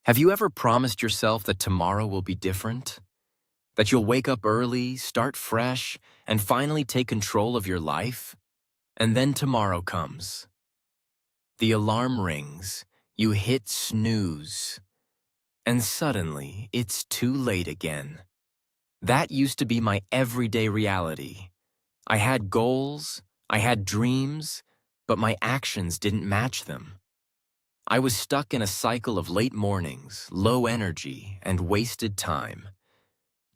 Have you ever promised yourself that tomorrow will be different? That you'll wake up early, start fresh, and finally take control of your life? And then tomorrow comes. The alarm rings, you hit snooze, and suddenly it's too late again. That used to be my everyday reality. I had goals, I had dreams, but my actions didn't match them. I was stuck in a cycle of late mornings, low energy, and wasted time.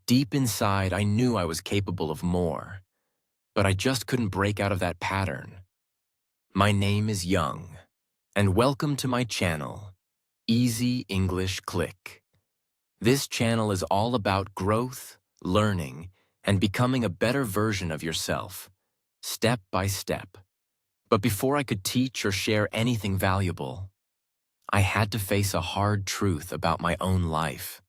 Deep inside, I knew I was capable of more, but I just couldn't break out of that pattern. My name is Young, and welcome to my channel, Easy English Click. This channel is all about growth, learning, and becoming a better version of yourself, step by step. But before I could teach or share anything valuable, I had to face a hard truth about my own life.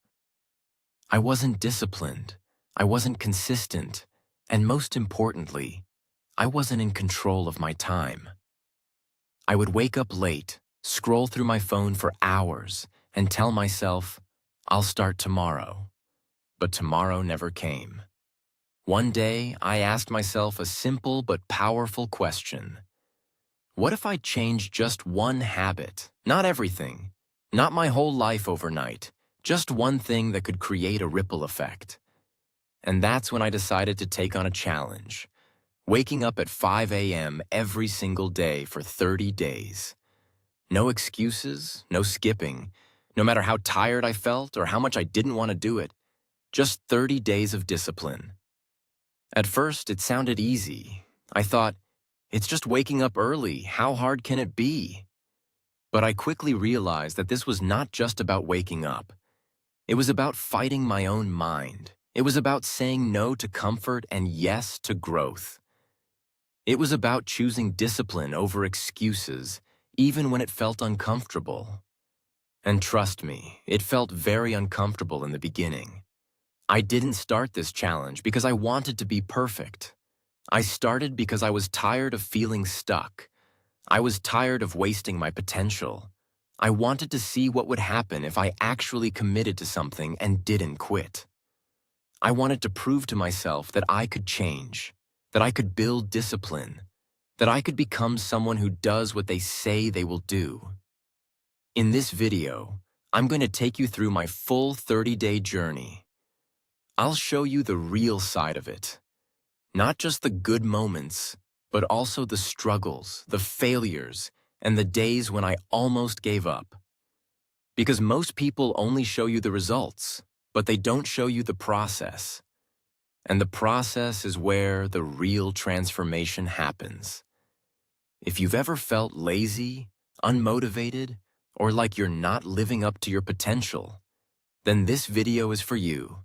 I wasn't disciplined, I wasn't consistent, and most importantly, I wasn't in control of my time. I would wake up late, scroll through my phone for hours, and tell myself, I'll start tomorrow. But tomorrow never came. One day, I asked myself a simple but powerful question. What if I changed just one habit? Not everything, not my whole life overnight, just one thing that could create a ripple effect. And that's when I decided to take on a challenge, waking up at 5 a.m. every single day for 30 days. No excuses, no skipping, no matter how tired I felt or how much I didn't want to do it, just 30 days of discipline. At first, it sounded easy. I thought, it's just waking up early, how hard can it be? But I quickly realized that this was not just about waking up. It was about fighting my own mind. It was about saying no to comfort and yes to growth. It was about choosing discipline over excuses, even when it felt uncomfortable. And trust me, it felt very uncomfortable in the beginning. I didn't start this challenge because I wanted to be perfect. I started because I was tired of feeling stuck. I was tired of wasting my potential. I wanted to see what would happen if I actually committed to something and didn't quit. I wanted to prove to myself that I could change, that I could build discipline, that I could become someone who does what they say they will do. In this video, I'm going to take you through my full 30-day journey. I'll show you the real side of it. Not just the good moments, but also the struggles, the failures, and the days when I almost gave up. Because most people only show you the results, but they don't show you the process. And the process is where the real transformation happens. If you've ever felt lazy, unmotivated, or like you're not living up to your potential, then this video is for you.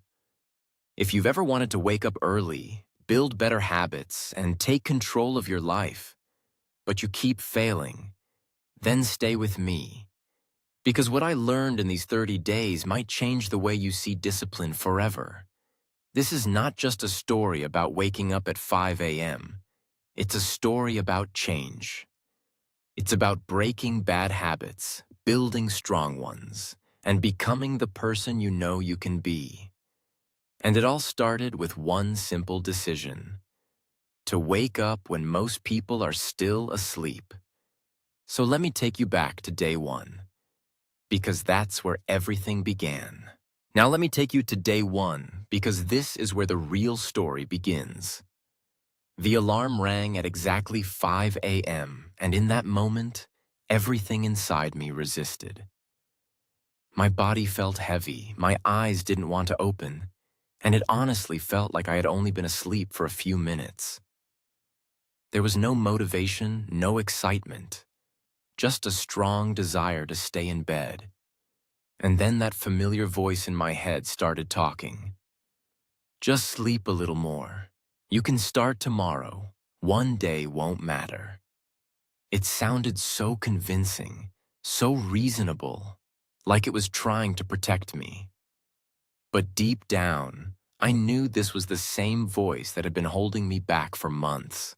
If you've ever wanted to wake up early, build better habits, and take control of your life, but you keep failing, then stay with me. Because what I learned in these 30 days might change the way you see discipline forever. This is not just a story about waking up at 5 a.m. It's a story about change. It's about breaking bad habits, building strong ones, and becoming the person you know you can be. And it all started with one simple decision: to wake up when most people are still asleep. So let me take you back to day one, because that's where everything began. Now let me take you to day one, because this is where the real story begins. The alarm rang at exactly 5 a.m., and in that moment, everything inside me resisted. My body felt heavy, my eyes didn't want to open, and it honestly felt like I had only been asleep for a few minutes. There was no motivation, no excitement, just a strong desire to stay in bed. And then that familiar voice in my head started talking. Just sleep a little more. You can start tomorrow. One day won't matter. It sounded so convincing, so reasonable, like it was trying to protect me. But deep down, I knew this was the same voice that had been holding me back for months.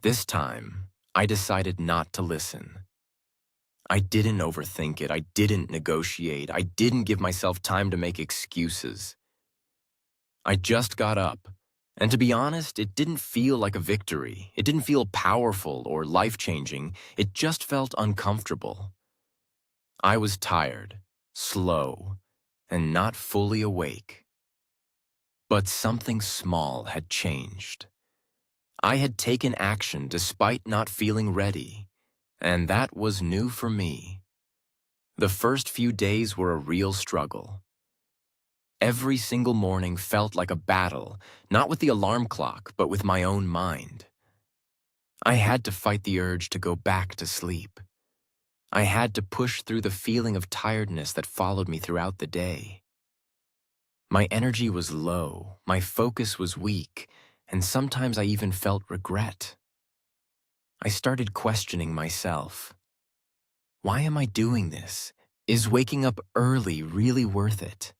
This time, I decided not to listen. I didn't overthink it. I didn't negotiate. I didn't give myself time to make excuses. I just got up. And to be honest, it didn't feel like a victory. It didn't feel powerful or life-changing. It just felt uncomfortable. I was tired, slow, and not fully awake. But something small had changed. I had taken action despite not feeling ready, and that was new for me. The first few days were a real struggle. Every single morning felt like a battle, not with the alarm clock, but with my own mind. I had to fight the urge to go back to sleep. I had to push through the feeling of tiredness that followed me throughout the day. My energy was low, my focus was weak, and sometimes I even felt regret. I started questioning myself. Why am I doing this? Is waking up early really worth it?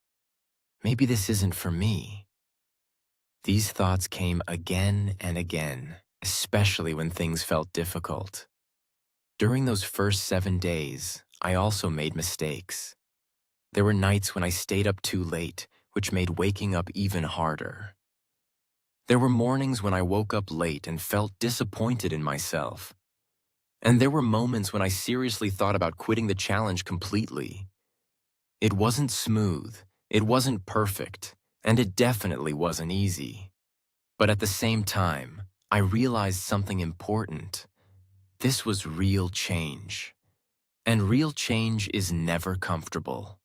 Maybe this isn't for me. These thoughts came again and again, especially when things felt difficult. During those first 7 days, I also made mistakes. There were nights when I stayed up too late, which made waking up even harder. There were mornings when I woke up late and felt disappointed in myself. And there were moments when I seriously thought about quitting the challenge completely. It wasn't smooth, it wasn't perfect, and it definitely wasn't easy. But at the same time, I realized something important. This was real change. And real change is never comfortable.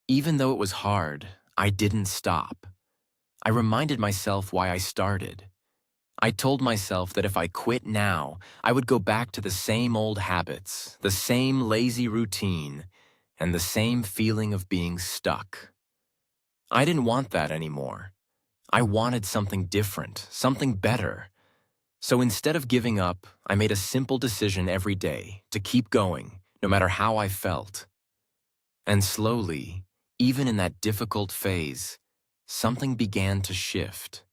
Even though it was hard, I didn't stop. I reminded myself why I started. I told myself that if I quit now, I would go back to the same old habits, the same lazy routine, and the same feeling of being stuck. I didn't want that anymore. I wanted something different, something better. So instead of giving up, I made a simple decision every day to keep going, no matter how I felt. And slowly, even in that difficult phase, something began to shift.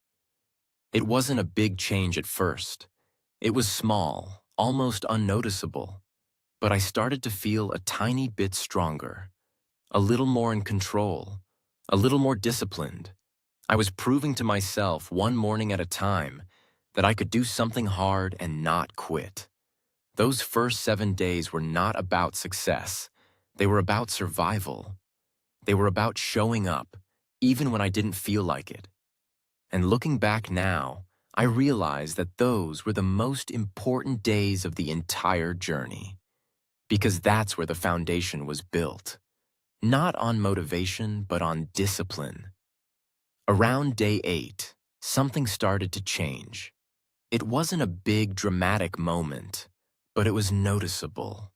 It wasn't a big change at first. It was small, almost unnoticeable. But I started to feel a tiny bit stronger, a little more in control, a little more disciplined. I was proving to myself one morning at a time that I could do something hard and not quit. Those first 7 days were not about success. They were about survival. They were about showing up, even when I didn't feel like it. And looking back now, I realize that those were the most important days of the entire journey. Because that's where the foundation was built. Not on motivation, but on discipline. Around day 8, something started to change. It wasn't a big, dramatic moment, but it was noticeable.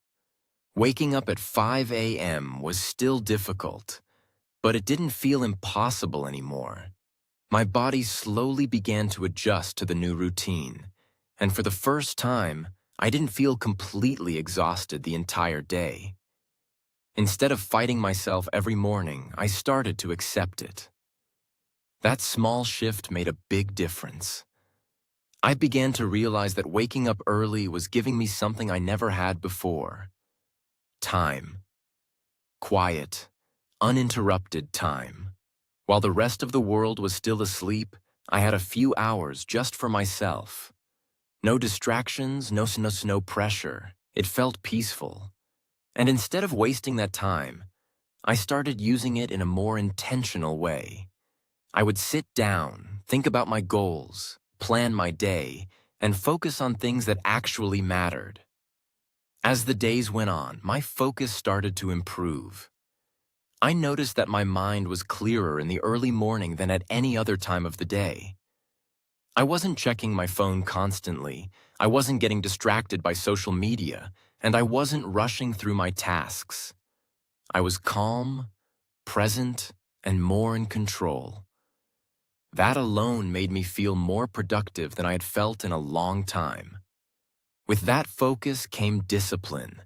Waking up at 5 a.m. was still difficult, but it didn't feel impossible anymore. My body slowly began to adjust to the new routine, and for the first time, I didn't feel completely exhausted the entire day. Instead of fighting myself every morning, I started to accept it. That small shift made a big difference. I began to realize that waking up early was giving me something I never had before. Time. Quiet, uninterrupted time. While the rest of the world was still asleep, I had a few hours just for myself. No distractions, no pressure. It felt peaceful. And instead of wasting that time, I started using it in a more intentional way. I would sit down, think about my goals, plan my day, and focus on things that actually mattered. As the days went on, my focus started to improve. I noticed that my mind was clearer in the early morning than at any other time of the day. I wasn't checking my phone constantly, I wasn't getting distracted by social media, and I wasn't rushing through my tasks. I was calm, present, and more in control. That alone made me feel more productive than I had felt in a long time. With that focus came discipline,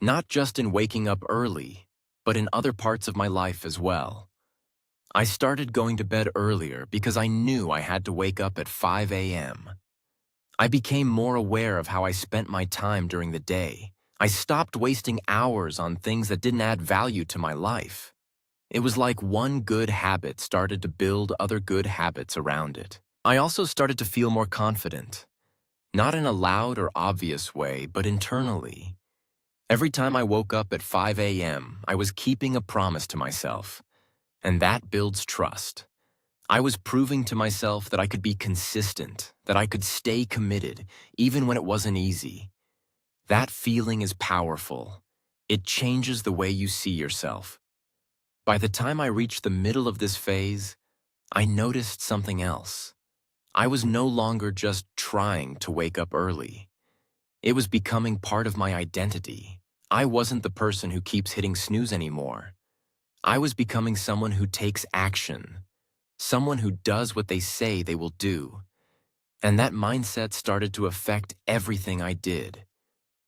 not just in waking up early, but in other parts of my life as well. I started going to bed earlier because I knew I had to wake up at 5 a.m. I became more aware of how I spent my time during the day. I stopped wasting hours on things that didn't add value to my life. It was like one good habit started to build other good habits around it. I also started to feel more confident, not in a loud or obvious way, but internally. Every time I woke up at 5 a.m., I was keeping a promise to myself, and that builds trust. I was proving to myself that I could be consistent, that I could stay committed, even when it wasn't easy. That feeling is powerful. It changes the way you see yourself. By the time I reached the middle of this phase, I noticed something else. I was no longer just trying to wake up early. It was becoming part of my identity. I wasn't the person who keeps hitting snooze anymore. I was becoming someone who takes action, someone who does what they say they will do. And that mindset started to affect everything I did.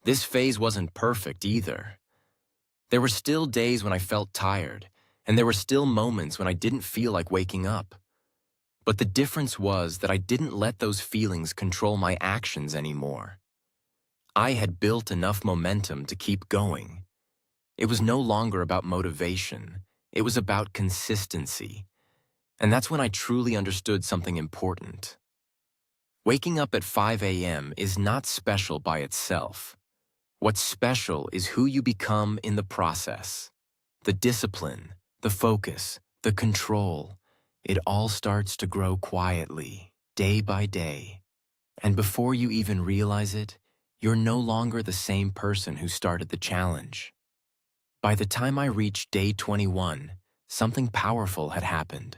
This phase wasn't perfect either. There were still days when I felt tired, and there were still moments when I didn't feel like waking up. But the difference was that I didn't let those feelings control my actions anymore. I had built enough momentum to keep going. It was no longer about motivation. It was about consistency. And that's when I truly understood something important. Waking up at 5 a.m. is not special by itself. What's special is who you become in the process. The discipline, the focus, the control. It all starts to grow quietly, day by day. And before you even realize it, you're no longer the same person who started the challenge. By the time I reached day 21, something powerful had happened.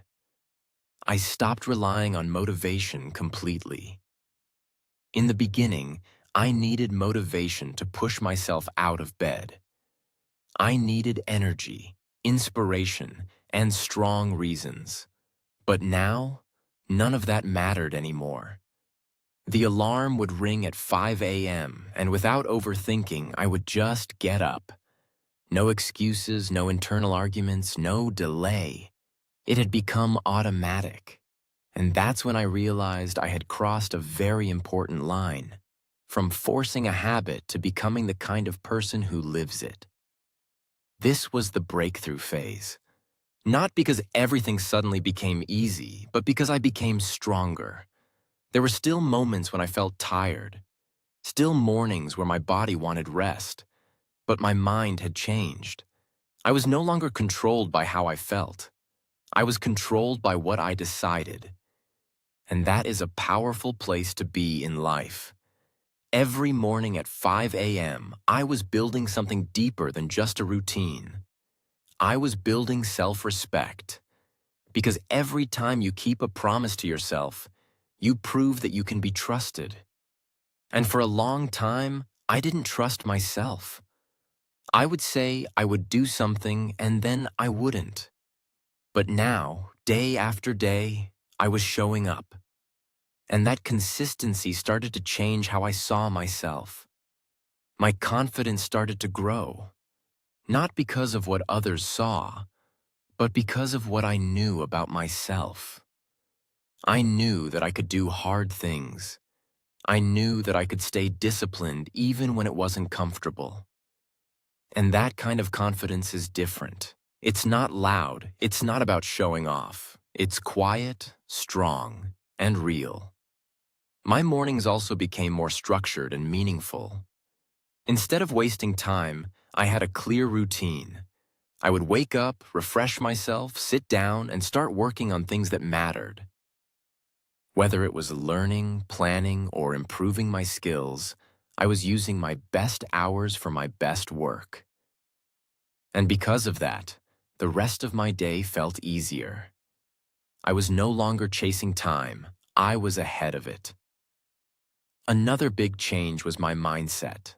I stopped relying on motivation completely. In the beginning, I needed motivation to push myself out of bed. I needed energy, inspiration, and strong reasons. But now, none of that mattered anymore. The alarm would ring at 5 a.m., and without overthinking, I would just get up. No excuses, no internal arguments, no delay. It had become automatic. And that's when I realized I had crossed a very important line, from forcing a habit to becoming the kind of person who lives it. This was the breakthrough phase. Not because everything suddenly became easy, but because I became stronger. There were still moments when I felt tired, still mornings where my body wanted rest, but my mind had changed. I was no longer controlled by how I felt. I was controlled by what I decided. And that is a powerful place to be in life. Every morning at 5 a.m., I was building something deeper than just a routine. I was building self-respect. Because every time you keep a promise to yourself, you prove that you can be trusted. And for a long time, I didn't trust myself. I would say I would do something and then I wouldn't. But now, day after day, I was showing up. And that consistency started to change how I saw myself. My confidence started to grow, not because of what others saw, but because of what I knew about myself. I knew that I could do hard things. I knew that I could stay disciplined even when it wasn't comfortable. And that kind of confidence is different. It's not loud. It's not about showing off. It's quiet, strong, and real. My mornings also became more structured and meaningful. Instead of wasting time, I had a clear routine. I would wake up, refresh myself, sit down, and start working on things that mattered. Whether it was learning, planning, or improving my skills, I was using my best hours for my best work. And because of that, the rest of my day felt easier. I was no longer chasing time. I was ahead of it. Another big change was my mindset.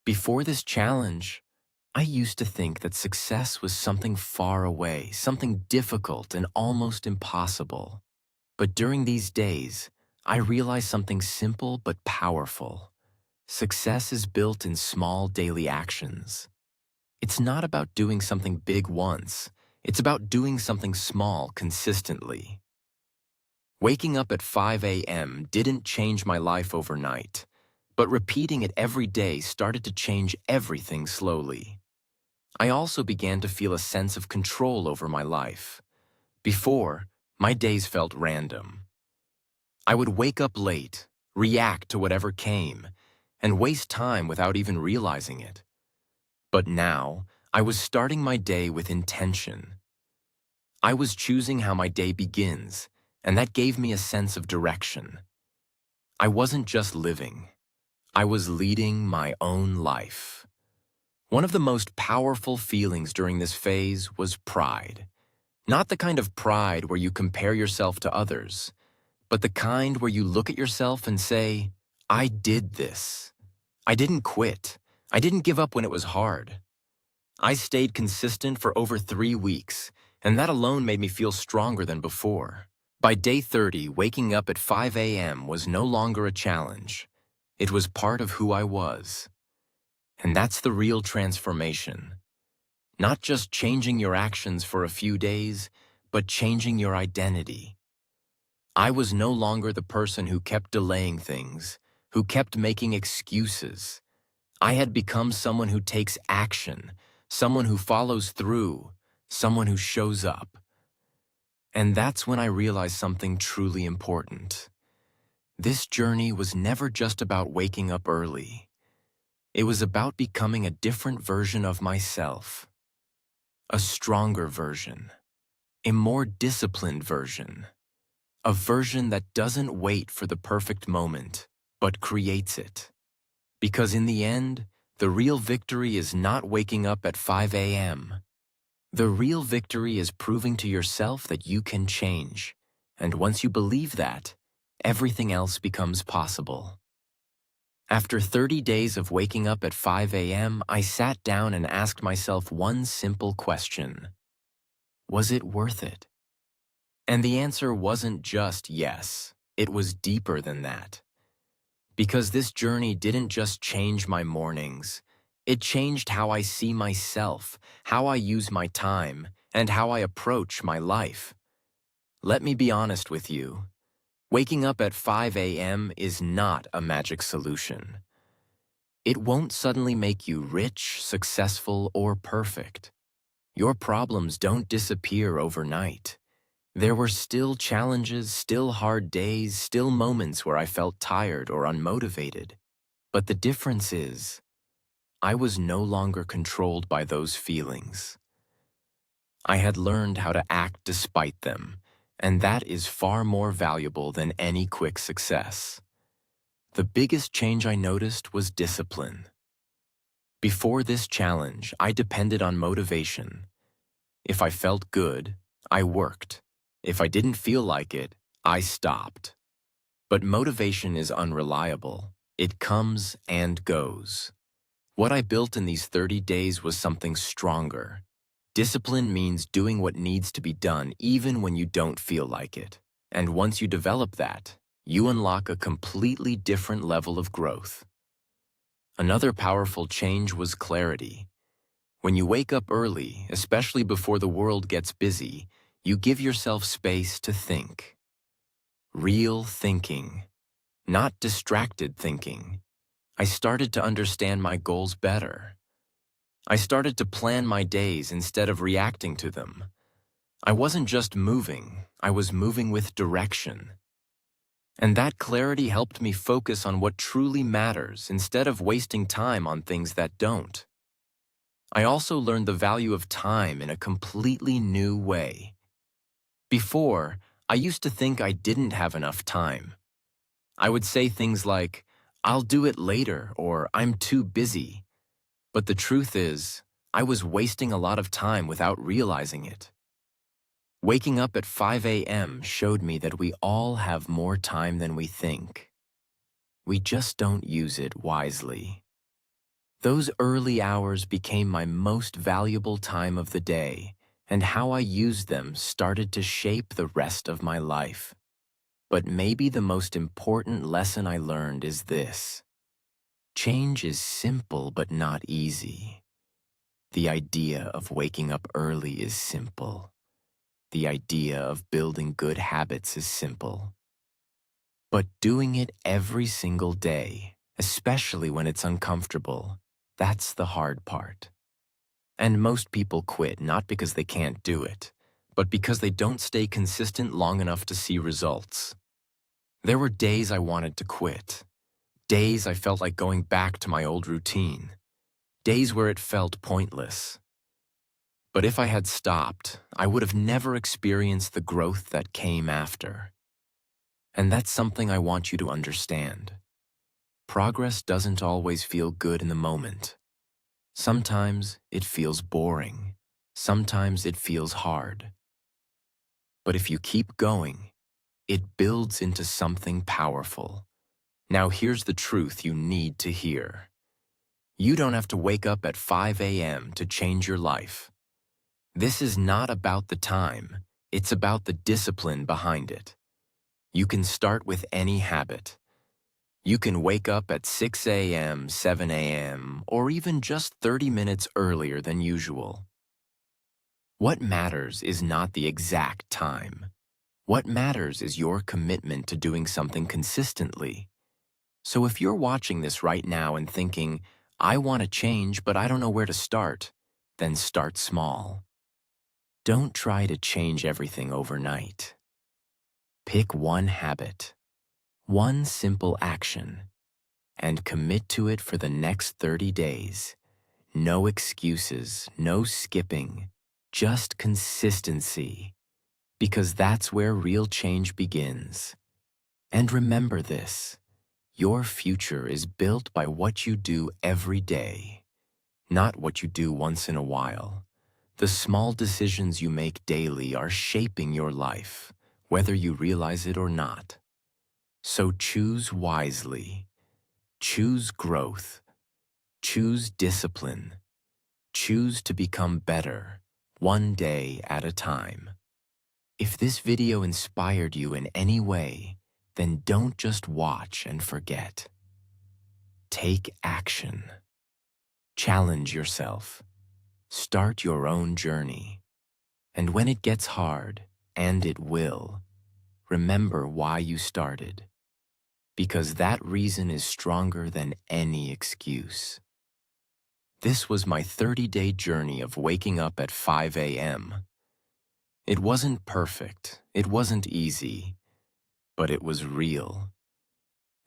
Before this challenge, I used to think that success was something far away, something difficult and almost impossible. But during these days, I realized something simple but powerful. Success is built in small daily actions. It's not about doing something big once. It's about doing something small consistently. Waking up at 5 a.m. didn't change my life overnight, But repeating it every day started to change everything slowly. I also began to feel a sense of control over my life. Before, my days felt random. I would wake up late, react to whatever came, and waste time without even realizing it. But now, I was starting my day with intention. I was choosing how my day begins, and that gave me a sense of direction. I wasn't just living. I was leading my own life. One of the most powerful feelings during this phase was pride. Not the kind of pride where you compare yourself to others, but the kind where you look at yourself and say, I did this. I didn't quit. I didn't give up when it was hard. I stayed consistent for over 3 weeks, and that alone made me feel stronger than before. By day 30, waking up at 5 a.m. was no longer a challenge. It was part of who I was. And that's the real transformation. Not just changing your actions for a few days, but changing your identity. I was no longer the person who kept delaying things, who kept making excuses. I had become someone who takes action, someone who follows through, someone who shows up. And that's when I realized something truly important. This journey was never just about waking up early. It was about becoming a different version of myself. A stronger version. A more disciplined version. A version that doesn't wait for the perfect moment, but creates it. Because in the end, the real victory is not waking up at 5 a.m. The real victory is proving to yourself that you can change. And once you believe that, everything else becomes possible. After 30 days of waking up at 5 a.m., I sat down and asked myself one simple question. Was it worth it? And the answer wasn't just yes, it was deeper than that. Because this journey didn't just change my mornings, it changed how I see myself, how I use my time, and how I approach my life. Let me be honest with you. Waking up at 5 a.m. is not a magic solution. It won't suddenly make you rich, successful, or perfect. Your problems don't disappear overnight. There were still challenges, still hard days, still moments where I felt tired or unmotivated. But the difference is, I was no longer controlled by those feelings. I had learned how to act despite them, and that is far more valuable than any quick success. The biggest change I noticed was discipline. Before this challenge, I depended on motivation. If I felt good, I worked. If I didn't feel like it, I stopped. But motivation is unreliable. It comes and goes. What I built in these 30 days was something stronger. Discipline means doing what needs to be done even when you don't feel like it. And once you develop that, you unlock a completely different level of growth. Another powerful change was clarity. When you wake up early, especially before the world gets busy, you give yourself space to think. Real thinking, not distracted thinking. I started to understand my goals better. I started to plan my days instead of reacting to them. I wasn't just moving, I was moving with direction. And that clarity helped me focus on what truly matters instead of wasting time on things that don't. I also learned the value of time in a completely new way. Before, I used to think I didn't have enough time. I would say things like, I'll do it later, or I'm too busy. But the truth is, I was wasting a lot of time without realizing it. Waking up at 5 a.m. showed me that we all have more time than we think. We just don't use it wisely. Those early hours became my most valuable time of the day, and how I used them started to shape the rest of my life. But maybe the most important lesson I learned is this. Change is simple but not easy. The idea of waking up early is simple. The idea of building good habits is simple. But doing it every single day, especially when it's uncomfortable. That's the hard part. And most people quit not because they can't do it, but because they don't stay consistent long enough to see results. There were days I wanted to quit. Days I felt like going back to my old routine. Days where it felt pointless. But if I had stopped, I would have never experienced the growth that came after. And that's something I want you to understand. Progress doesn't always feel good in the moment. Sometimes it feels boring. Sometimes it feels hard. But if you keep going, it builds into something powerful. Now here's the truth you need to hear. You don't have to wake up at 5 a.m. to change your life. This is not about the time, it's about the discipline behind it. You can start with any habit. You can wake up at 6 a.m., 7 a.m., or even just 30 minutes earlier than usual. What matters is not the exact time. What matters is your commitment to doing something consistently. So if you're watching this right now and thinking, I want to change, but I don't know where to start, then start small. Don't try to change everything overnight. Pick one habit, one simple action, and commit to it for the next 30 days. No excuses, no skipping, just consistency, because that's where real change begins. And remember this, your future is built by what you do every day, not what you do once in a while. The small decisions you make daily are shaping your life, whether you realize it or not. So choose wisely. Choose growth. Choose discipline. Choose to become better, one day at a time. If this video inspired you in any way, then don't just watch and forget. Take action. Challenge yourself. Start your own journey. And when it gets hard, and it will, remember why you started. Because that reason is stronger than any excuse. This was my 30-day journey of waking up at 5 a.m. It wasn't perfect, it wasn't easy, but it was real.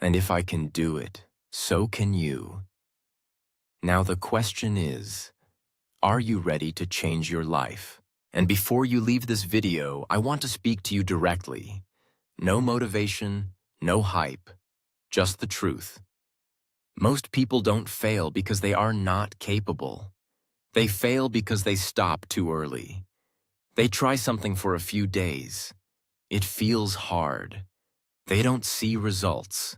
And if I can do it, so can you. Now the question is, are you ready to change your life? And before you leave this video, I want to speak to you directly. No motivation, no hype, just the truth. Most people don't fail because they are not capable. They fail because they stop too early. They try something for a few days. It feels hard. They don't see results.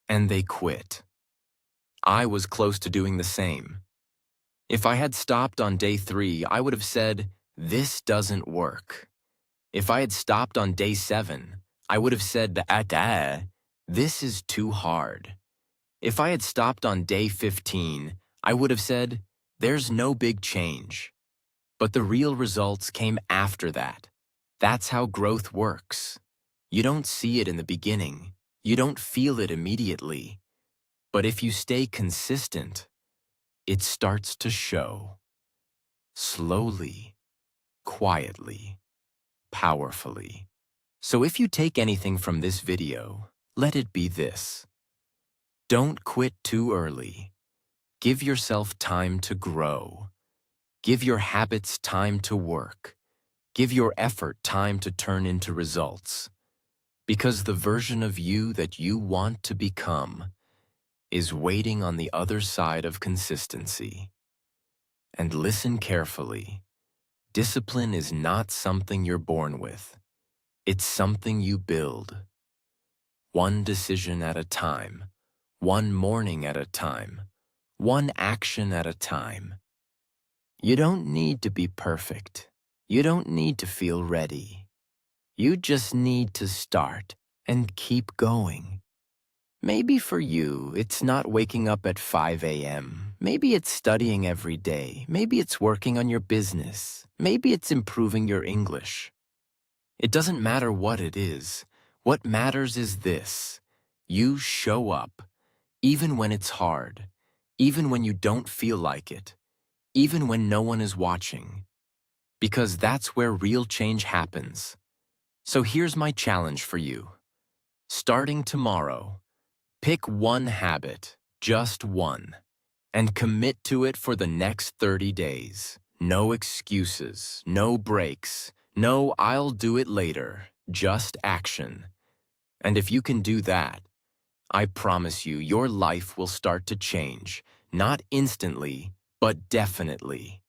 And they quit. I was close to doing the same. If I had stopped on day 3, I would have said, this doesn't work. If I had stopped on day 7, I would have said, this is too hard. If I had stopped on day 15, I would have said, there's no big change. But the real results came after that. That's how growth works. You don't see it in the beginning. You don't feel it immediately. But if you stay consistent, it starts to show. Slowly, quietly, powerfully. So if you take anything from this video, let it be this. Don't quit too early. Give yourself time to grow. Give your habits time to work. Give your effort time to turn into results. Because the version of you that you want to become is waiting on the other side of consistency. And listen carefully. Discipline is not something you're born with. It's something you build. One decision at a time. One morning at a time. One action at a time. You don't need to be perfect. You don't need to feel ready. You just need to start and keep going. Maybe for you, it's not waking up at 5 a.m. Maybe it's studying every day. Maybe it's working on your business. Maybe it's improving your English. It doesn't matter what it is. What matters is this. You show up, even when it's hard, even when you don't feel like it, even when no one is watching. Because that's where real change happens. So here's my challenge for you. Starting tomorrow, pick one habit, just one, and commit to it for the next 30 days. No excuses, no breaks, no "I'll do it later," just action. And if you can do that, I promise you your life will start to change, not instantly, but definitely.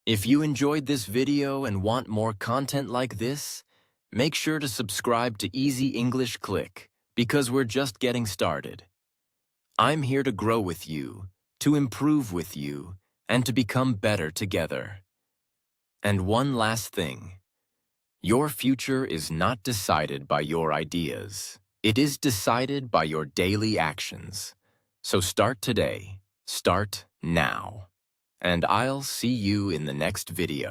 If you enjoyed this video and want more content like this, make sure to subscribe to Easy English Click, because we're just getting started. I'm here to grow with you, to improve with you, and to become better together. And one last thing. Your future is not decided by your ideas. It is decided by your daily actions. So start today. Start now. And I'll see you in the next video.